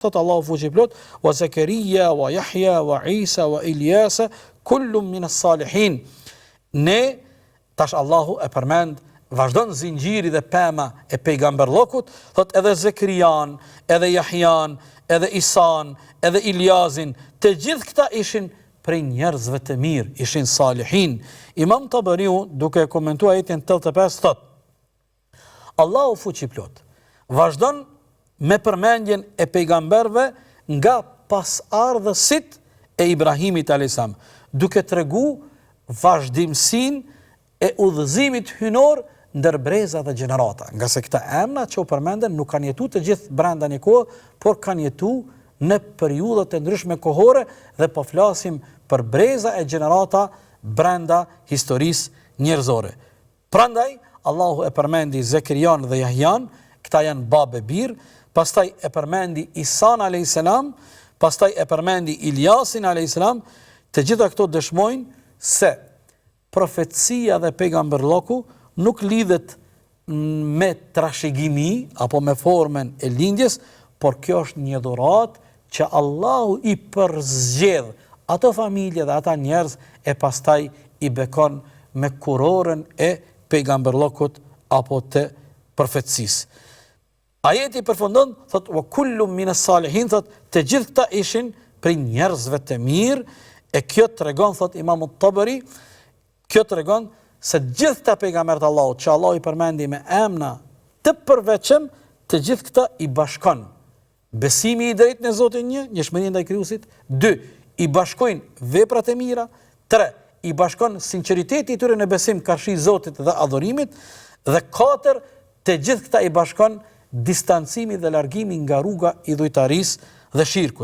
thot Allahu fuqiplot, wa Zakaria, wa Yahya, wa Isa, wa Ilyasa, kullum min as-salihin. Ne, tash Allahu e përmend, vazhdon zinxhiri dhe pema e pejgamberllokut, thot edhe Zakarian, edhe Yahyan, edhe Isan, edhe Ilyasin, të gjithë këta ishin prej njerëzve të mirë, ishin salihin. Imam Tabariu, duke komentuar ajetin 85, thot: Allahu fuqiplot vazhdon me përmendjen e pejgamberve nga pasardhësit e Ibrahimit a.s. duke tregu vazhdimsinë e udhëzimit hynor ndër breza dhe gjenerata. Nga se këta emra që u përmenden nuk kanë jetu të gjithë brenda një kohë, por kanë jetu në periudhat të ndryshme kohore dhe po flasim për breza e gjenerata brenda historisë njerëzore. Prandaj, Allahu e përmendi Zakarian dhe Yahyan, këta janë babë e birë, pastaj e përmendi Isan a.s., pastaj e përmendi Ilyasin a.s., të gjitha këto dëshmojnë se profecia dhe pejgamberlloku nuk lidhet me trashëgimi apo me formën e lindjes, por kjo është një dhuratë që Allahu i përzgjedh ato familje dhe ata njerëz e pastaj i bekon me kurorën e pejgamberllokut apo të profecisë. Ajeti përfundon, thot, wa kullum min as-salihin, thot, të gjithë këta ishin prej njerëzve të mirë, e kjo tregon, thot Imam Tabari, kjo tregon se gjithë këta pejgamberët Allahut, që Allah i përmendi me emra të përveçëm, të gjithë këta i bashkon besimi i drejtë në Zotin një, njohshmëria ndaj krijuesit, 2, i bashkojnë veprat e mira, 3, i bashkon sinqeriteti i tyre në besim karshi Zotit dhe adhurimit, dhe 4, të gjithë këta i bashkon distancimi dhe largimi nga rruga i dhujtarisë dhe shirkut.